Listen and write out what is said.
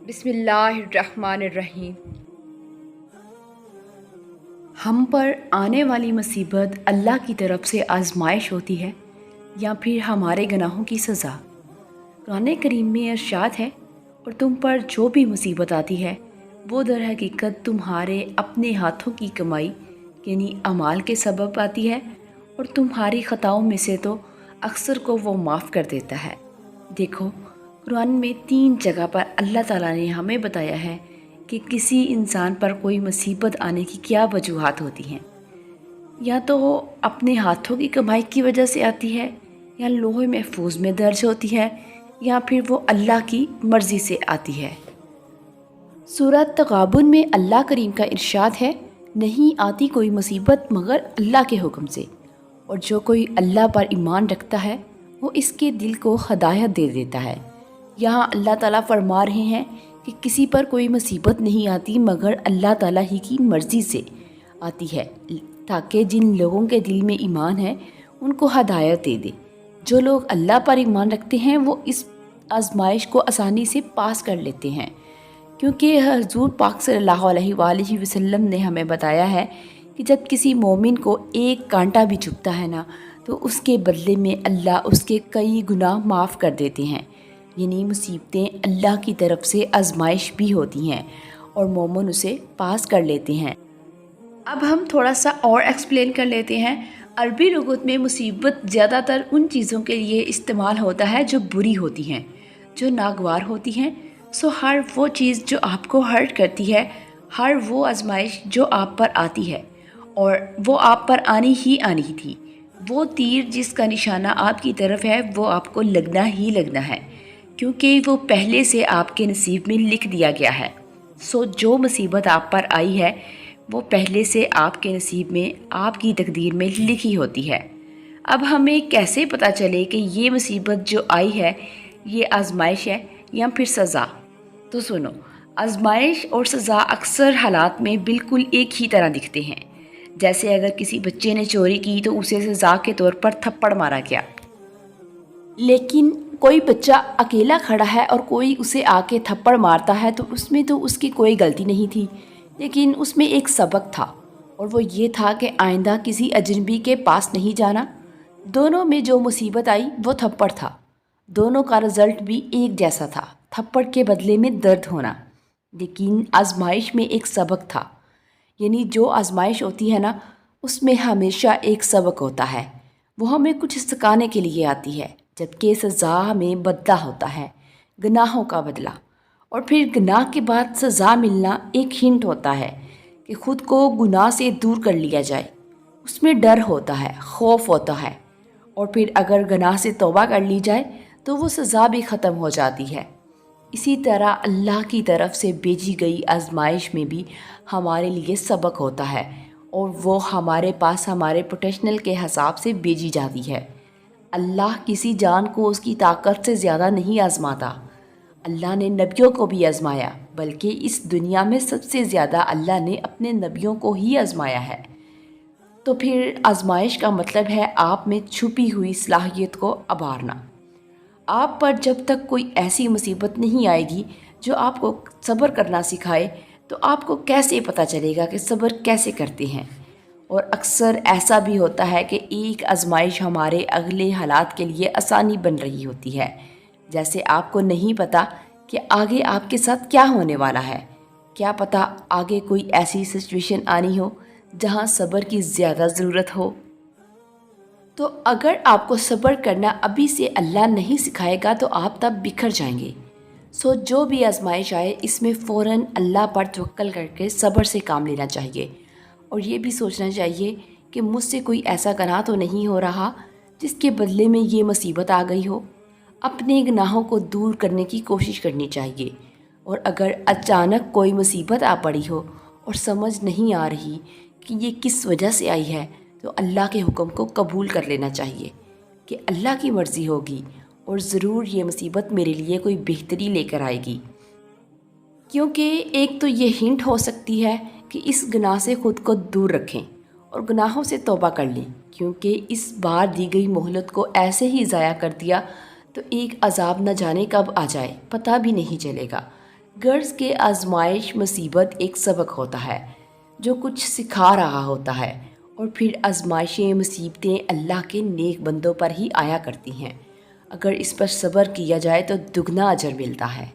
بسم اللہ الرحمن الرحیم۔ ہم پر آنے والی مصیبت اللہ کی طرف سے آزمائش ہوتی ہے یا پھر ہمارے گناہوں کی سزا۔ قرآن کریم میں ارشاد ہے، اور تم پر جو بھی مصیبت آتی ہے وہ در حقیقت تمہارے اپنے ہاتھوں کی کمائی یعنی اعمال کے سبب آتی ہے، اور تمہاری خطاؤں میں سے تو اکثر کو وہ معاف کر دیتا ہے۔ دیکھو، قرآن میں 3 جگہ پر اللہ تعالیٰ نے ہمیں بتایا ہے کہ کسی انسان پر کوئی مصیبت آنے کی کیا وجوہات ہوتی ہیں۔ یا تو وہ اپنے ہاتھوں کی کمائی کی وجہ سے آتی ہے، یا لوح محفوظ میں درج ہوتی ہے، یا پھر وہ اللہ کی مرضی سے آتی ہے۔ سورہ تغابن میں اللہ کریم کا ارشاد ہے، نہیں آتی کوئی مصیبت مگر اللہ کے حکم سے، اور جو کوئی اللہ پر ایمان رکھتا ہے وہ اس کے دل کو ہدایت دے دیتا ہے۔ یہاں اللہ تعالیٰ فرما رہے ہیں کہ کسی پر کوئی مصیبت نہیں آتی مگر اللہ تعالیٰ ہی کی مرضی سے آتی ہے، تاکہ جن لوگوں کے دل میں ایمان ہے ان کو ہدایت دے دے۔ جو لوگ اللہ پر ایمان رکھتے ہیں وہ اس آزمائش کو آسانی سے پاس کر لیتے ہیں، کیونکہ حضور پاک صلی اللہ علیہ وآلہ وسلم نے ہمیں بتایا ہے کہ جب کسی مومن کو ایک کانٹا بھی چبھتا ہے نا، تو اس کے بدلے میں اللہ اس کے کئی گناہ معاف کر دیتے ہیں۔ یعنی مصیبتیں اللہ کی طرف سے آزمائش بھی ہوتی ہیں اور مومن اسے پاس کر لیتے ہیں۔ اب ہم تھوڑا سا اور ایکسپلین کر لیتے ہیں۔ عربی لغت میں مصیبت زیادہ تر ان چیزوں کے لیے استعمال ہوتا ہے جو بری ہوتی ہیں، جو ناگوار ہوتی ہیں۔ ہر وہ چیز جو آپ کو ہرٹ کرتی ہے، ہر وہ آزمائش جو آپ پر آتی ہے، اور وہ آپ پر آنی ہی آنی تھی، وہ تیر جس کا نشانہ آپ کی طرف ہے وہ آپ کو لگنا ہی لگنا ہے، کیونکہ وہ پہلے سے آپ کے نصیب میں لکھ دیا گیا ہے۔ جو مصیبت آپ پر آئی ہے وہ پہلے سے آپ کے نصیب میں، آپ کی تقدیر میں لکھی ہوتی ہے۔ اب ہمیں کیسے پتہ چلے کہ یہ مصیبت جو آئی ہے یہ آزمائش ہے یا پھر سزا؟ تو سنو، آزمائش اور سزا اکثر حالات میں بالکل ایک ہی طرح دکھتے ہیں۔ جیسے اگر کسی بچے نے چوری کی تو اسے سزا کے طور پر تھپڑ مارا گیا، لیکن کوئی بچہ اکیلا کھڑا ہے اور کوئی اسے آ کے تھپڑ مارتا ہے تو اس کی کوئی غلطی نہیں تھی، لیکن اس میں ایک سبق تھا، اور وہ یہ تھا کہ آئندہ کسی اجنبی کے پاس نہیں جانا۔ دونوں میں جو مصیبت آئی وہ تھپڑ تھا، دونوں کا رزلٹ بھی ایک جیسا تھا، تھپڑ کے بدلے میں درد ہونا، لیکن آزمائش میں ایک سبق تھا۔ یعنی جو آزمائش ہوتی ہے نا، اس میں ہمیشہ ایک سبق ہوتا ہے، وہ ہمیں کچھ سکھانے کے لیے آتی ہے، جبکہ سزا میں بدلہ ہوتا ہے، گناہوں کا بدلہ۔ اور پھر گناہ کے بعد سزا ملنا ایک ہنٹ ہوتا ہے کہ خود کو گناہ سے دور کر لیا جائے، اس میں ڈر ہوتا ہے، خوف ہوتا ہے، اور پھر اگر گناہ سے توبہ کر لی جائے تو وہ سزا بھی ختم ہو جاتی ہے۔ اسی طرح اللہ کی طرف سے بھیجی گئی آزمائش میں بھی ہمارے لیے سبق ہوتا ہے، اور وہ ہمارے پاس ہمارے پوٹینشیل کے حساب سے بھیجی جاتی ہے۔ اللہ کسی جان کو اس کی طاقت سے زیادہ نہیں آزماتا۔ اللہ نے نبیوں کو بھی آزمایا، بلکہ اس دنیا میں سب سے زیادہ اللہ نے اپنے نبیوں کو ہی آزمایا ہے۔ تو پھر آزمائش کا مطلب ہے آپ میں چھپی ہوئی صلاحیت کو ابھارنا۔ آپ پر جب تک کوئی ایسی مصیبت نہیں آئے گی جو آپ کو صبر کرنا سکھائے، تو آپ کو کیسے پتہ چلے گا کہ صبر کیسے کرتے ہیں؟ اور اکثر ایسا بھی ہوتا ہے کہ ایک آزمائش ہمارے اگلے حالات کے لیے آسانی بن رہی ہوتی ہے۔ جیسے آپ کو نہیں پتہ کہ آگے آپ کے ساتھ کیا ہونے والا ہے، کیا پتہ آگے کوئی ایسی سچویشن آنی ہو جہاں صبر کی زیادہ ضرورت ہو۔ تو اگر آپ کو صبر کرنا ابھی سے اللہ نہیں سکھائے گا تو آپ تب بکھر جائیں گے۔ جو بھی آزمائش آئے اس میں فوراً اللہ پر توکل کر کے صبر سے کام لینا چاہیے، اور یہ بھی سوچنا چاہیے کہ مجھ سے کوئی ایسا گناہ تو نہیں ہو رہا جس کے بدلے میں یہ مصیبت آ گئی ہو۔ اپنے گناہوں کو دور کرنے کی کوشش کرنی چاہیے، اور اگر اچانک کوئی مصیبت آ پڑی ہو اور سمجھ نہیں آ رہی کہ یہ کس وجہ سے آئی ہے، تو اللہ کے حکم کو قبول کر لینا چاہیے کہ اللہ کی مرضی ہوگی، اور ضرور یہ مصیبت میرے لیے کوئی بہتری لے کر آئے گی۔ کیونکہ ایک تو یہ ہنٹ ہو سکتی ہے کہ اس گناہ سے خود کو دور رکھیں اور گناہوں سے توبہ کر لیں، کیونکہ اس بار دی گئی مہلت کو ایسے ہی ضائع کر دیا تو ایک عذاب نہ جانے کب آ جائے پتہ بھی نہیں چلے گا۔ غرض کہ آزمائش مصیبت ایک سبق ہوتا ہے جو کچھ سکھا رہا ہوتا ہے، اور پھر آزمائشیں مصیبتیں اللہ کے نیک بندوں پر ہی آیا کرتی ہیں۔ اگر اس پر صبر کیا جائے تو دگنا اجر ملتا ہے۔